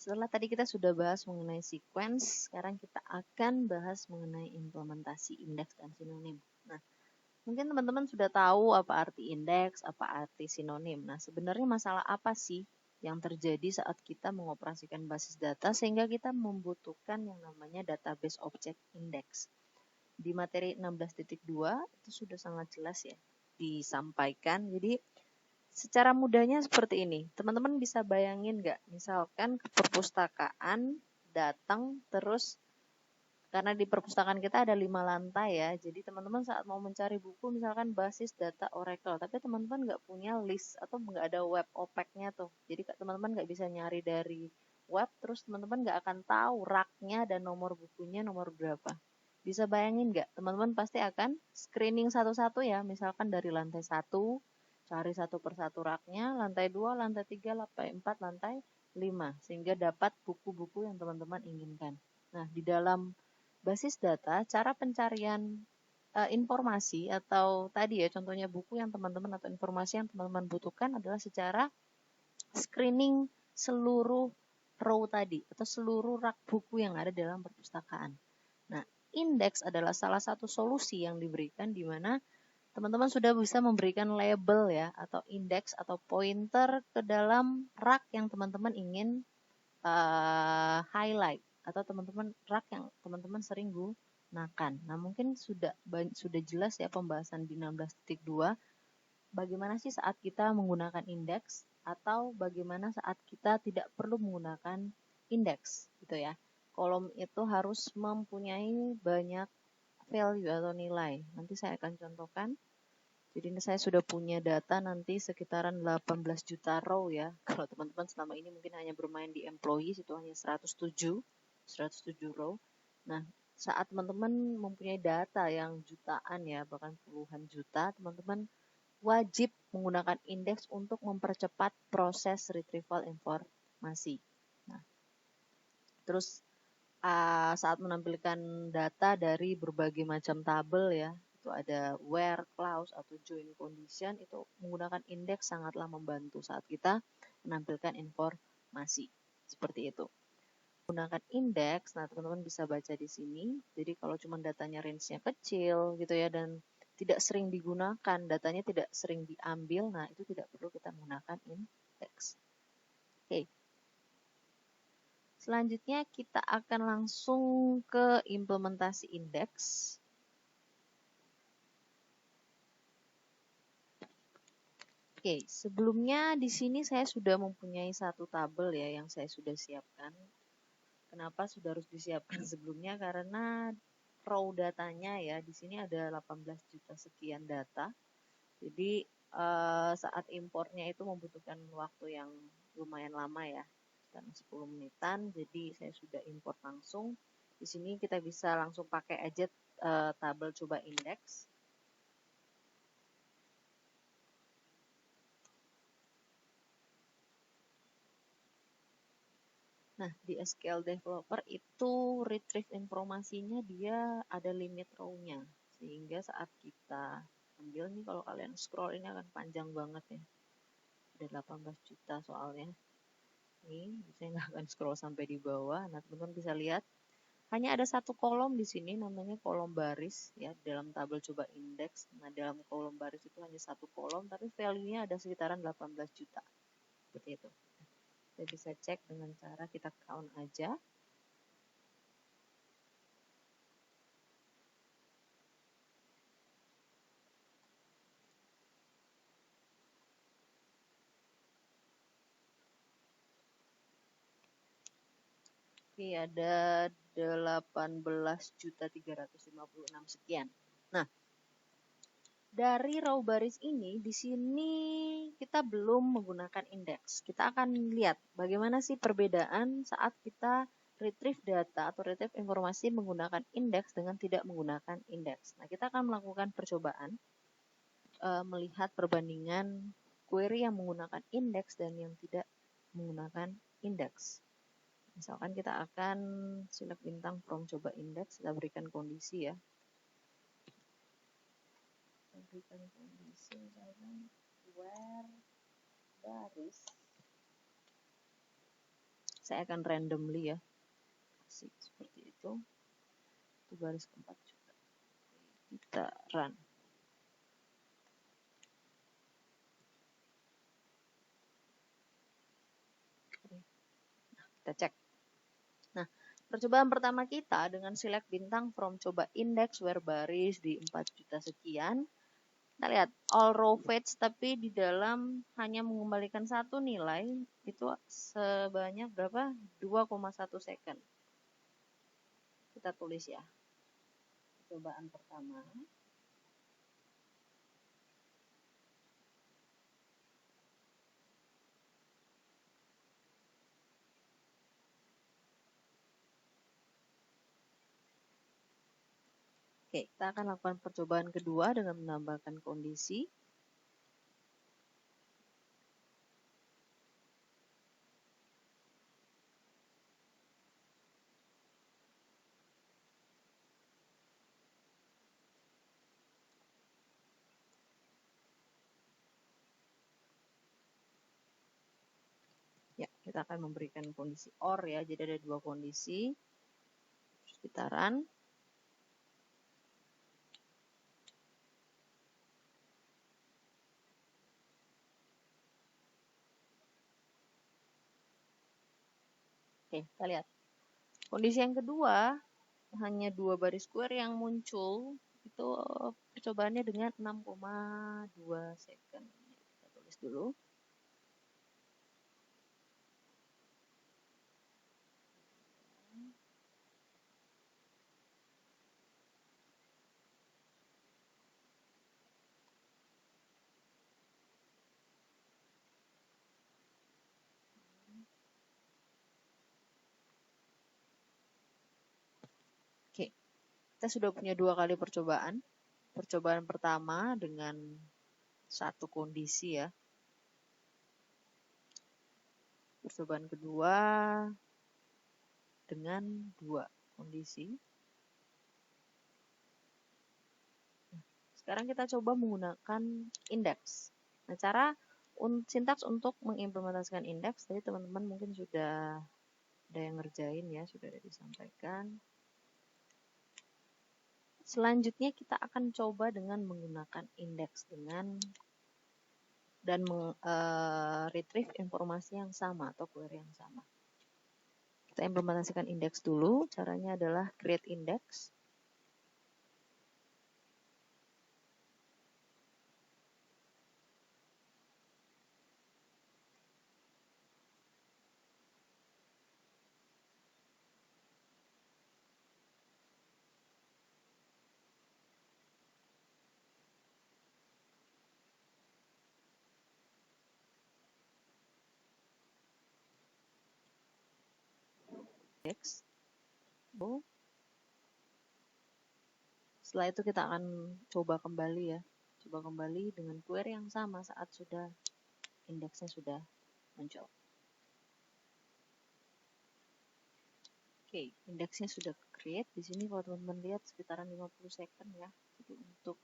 Setelah tadi kita sudah bahas mengenai sequence, sekarang kita akan bahas mengenai implementasi indeks dan sinonim. Nah, mungkin teman-teman sudah tahu apa arti indeks, apa arti sinonim. Nah, sebenarnya masalah apa sih yang terjadi saat kita mengoperasikan basis data sehingga kita membutuhkan yang namanya database object index. Di materi 16.2 itu sudah sangat jelas ya disampaikan. Jadi secara mudahnya seperti ini. Teman-teman bisa bayangin nggak? Misalkan ke perpustakaan datang terus karena di perpustakaan kita ada 5 lantai ya. Jadi teman-teman saat mau mencari buku misalkan basis data Oracle, tapi teman-teman nggak punya list atau nggak ada web OPEC-nya tuh. Jadi teman-teman nggak bisa nyari dari web, terus teman-teman nggak akan tahu rak-nya dan nomor bukunya nomor berapa. Bisa bayangin nggak? Teman-teman pasti akan screening satu-satu ya. Misalkan dari lantai 1, cari satu persatu raknya, lantai 2, lantai 3, lantai 4, lantai 5, sehingga dapat buku-buku yang teman-teman inginkan. Nah, di dalam basis data, cara pencarian informasi atau tadi ya contohnya buku yang teman-teman atau informasi yang teman-teman butuhkan adalah secara screening seluruh row tadi atau seluruh rak buku yang ada dalam perpustakaan. Nah, indeks adalah salah satu solusi yang diberikan di mana teman-teman sudah bisa memberikan label ya atau indeks atau pointer ke dalam rak yang teman-teman ingin highlight atau teman-teman rak yang teman-teman sering gunakan. Nah, mungkin sudah jelas ya pembahasan di 16.2 bagaimana sih saat kita menggunakan indeks atau bagaimana saat kita tidak perlu menggunakan indeks gitu ya. Kolom itu harus mempunyai banyak value atau nilai. Nanti saya akan contohkan. Jadi ini saya sudah punya data nanti sekitaran 18 juta row ya. Kalau teman-teman selama ini mungkin hanya bermain di employees itu hanya 107 row. Nah, saat teman-teman mempunyai data yang jutaan ya, bahkan puluhan juta, teman-teman wajib menggunakan indeks untuk mempercepat proses retrieval informasi. Nah, terus saat menampilkan data dari berbagai macam tabel ya, itu ada where, clause, atau join condition, itu menggunakan indeks sangatlah membantu saat kita menampilkan informasi. Seperti itu. Menggunakan indeks, nah teman-teman bisa baca di sini. Jadi kalau cuma datanya range-nya kecil gitu ya dan tidak sering digunakan, datanya tidak sering diambil, nah itu tidak perlu kita menggunakan indeks. Oke. Selanjutnya kita akan langsung ke implementasi indeks. Oke, sebelumnya di sini saya sudah mempunyai satu tabel ya yang saya sudah siapkan. Kenapa sudah harus disiapkan sebelumnya? Karena raw datanya ya di sini ada 18 juta sekian data. Jadi saat impornya itu membutuhkan waktu yang lumayan lama ya. Karena 10 menitan, jadi saya sudah import langsung. Di sini kita bisa langsung pakai aja tabel coba indeks. Nah, di SQL Developer itu retrieve informasinya dia ada limit row-nya. Sehingga saat kita ambil nih, kalau kalian scroll ini akan panjang banget ya. Ada 18 juta soalnya. Ini saya nggak akan scroll sampai di bawah. Nah, teman-teman bisa lihat hanya ada satu kolom di sini namanya kolom baris ya dalam tabel coba indeks. Nah, dalam kolom baris itu hanya satu kolom tapi value-nya ada sekitaran 18 juta. Seperti itu. Kita bisa cek dengan cara kita count aja. Oke, ada 18.356 sekian. Nah, dari row baris ini, di sini kita belum menggunakan indeks. Kita akan lihat bagaimana sih perbedaan saat kita retrieve data atau retrieve informasi menggunakan indeks dengan tidak menggunakan indeks. Nah, kita akan melakukan percobaan melihat perbandingan query yang menggunakan indeks dan yang tidak menggunakan indeks. Misalkan kita akan select bintang from coba indeks, kita berikan kondisi ya. Kita berikan kondisi misalkan where baris Saya akan randomly ya, kasih seperti itu baris keempat juga. Kita run. Nah, kita cek. Nah, percobaan pertama kita dengan select bintang from coba index where baris di 4 juta sekian. Kita lihat all row fetch, tapi di dalam hanya mengembalikan satu nilai, itu sebanyak berapa? 2,1 second. Kita tulis ya. Percobaan pertama. Oke, kita akan lakukan percobaan kedua dengan menambahkan kondisi. Ya, kita akan memberikan kondisi OR ya, jadi ada dua kondisi. Terus kita run. Oke, kita lihat. Kondisi yang kedua, hanya 2 baris square yang muncul, itu percobaannya dengan 6,2 second. Kita tulis dulu. Oke, kita sudah punya 2 kali percobaan. Percobaan pertama dengan satu kondisi ya. Percobaan kedua dengan 2 kondisi. Sekarang kita coba menggunakan indeks. Nah, cara sintaks untuk mengimplementasikan indeks, tadi teman-teman mungkin sudah ada yang ngerjain ya, sudah ada disampaikan. Selanjutnya kita akan coba dengan menggunakan indeks dan retrieve informasi yang sama atau query yang sama. Kita implementasikan indeks dulu. Caranya adalah create index. Index. Setelah itu kita akan coba kembali ya. Coba kembali dengan query yang sama saat sudah indeksnya sudah muncul. Oke, indeksnya sudah create. Di sini kalau teman-teman lihat sekitaran 50 second ya. Jadi untuk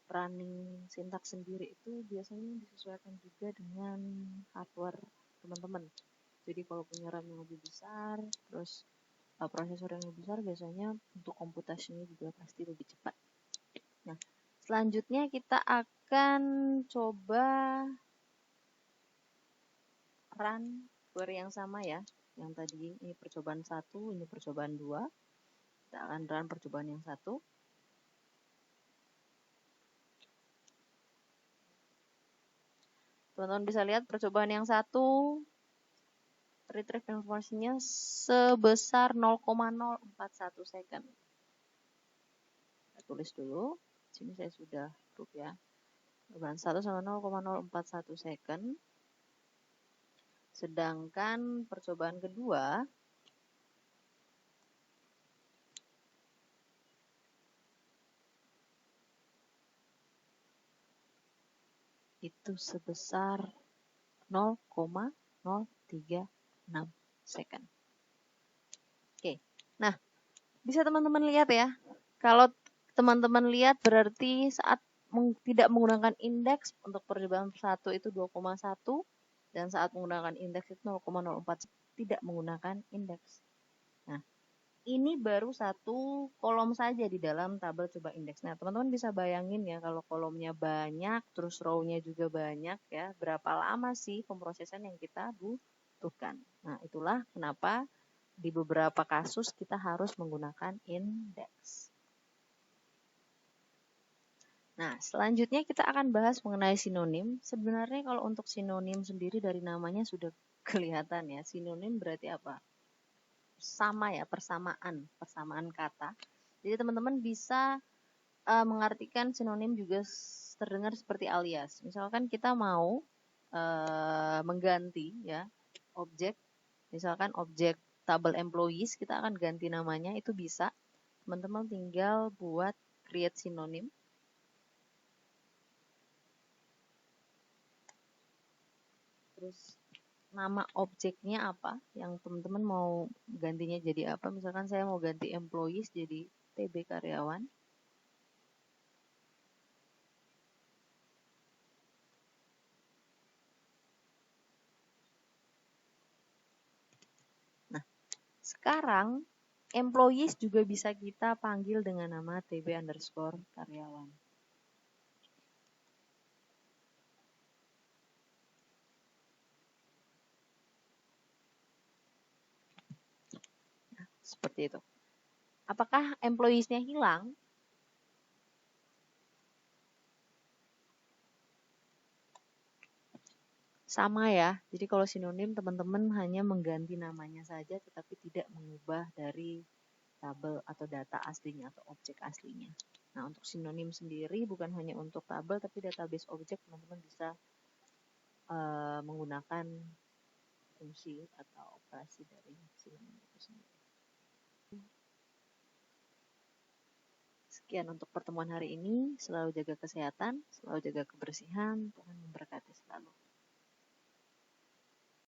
running sintaks sendiri itu biasanya disesuaikan juga dengan hardware teman-teman. Jadi kalau punya RAM yang lebih besar, terus prosesor yang lebih besar, biasanya untuk komputasinya juga pasti lebih cepat. Nah, selanjutnya kita akan coba run query yang sama ya. Yang tadi ini percobaan 1, ini percobaan 2. Kita akan run percobaan yang 1. Teman-teman bisa lihat percobaan yang 1, retrieve informasinya sebesar 0,041 second. Saya tulis dulu. Sini saya sudah proof ya. Percobaan 1 sama 0,041 second. Sedangkan percobaan kedua itu sebesar 0,036 second. Oke, nah bisa teman-teman lihat ya. Kalau teman-teman lihat berarti saat tidak menggunakan indeks untuk percobaan 1 itu 2,1 dan saat menggunakan indeks itu 0,04. tidak menggunakan indeks. Nah, ini baru satu kolom saja di dalam tabel coba indeks. Nah, teman-teman bisa bayangin ya kalau kolomnya banyak, terus row-nya juga banyak ya, berapa lama sih pemrosesan yang kita butuhkan. Nah, itulah kenapa di beberapa kasus kita harus menggunakan indeks. Nah, selanjutnya kita akan bahas mengenai sinonim. Sebenarnya kalau untuk sinonim sendiri dari namanya sudah kelihatan ya. Sinonim berarti apa? Sama ya, persamaan kata. Jadi teman-teman bisa mengartikan sinonim juga terdengar seperti alias. Misalkan kita mau mengganti ya objek, misalkan objek tabel employees kita akan ganti namanya, itu bisa. Teman-teman tinggal buat create sinonim. Terus nama objeknya apa yang teman-teman mau gantinya jadi apa. Misalkan saya mau ganti employees jadi TB karyawan. Nah, sekarang employees juga bisa kita panggil dengan nama TB underscore karyawan. Nah, seperti itu. Apakah employees-nya hilang? Sama ya. Jadi kalau sinonim teman-teman hanya mengganti namanya saja tetapi tidak mengubah dari tabel atau data aslinya atau objek aslinya. Nah, untuk sinonim sendiri bukan hanya untuk tabel tapi database objek teman-teman bisa menggunakan fungsi atau operasi dari sinonim itu sendiri. Sekian untuk pertemuan hari ini. Selalu jaga kesehatan, selalu jaga kebersihan. Tuhan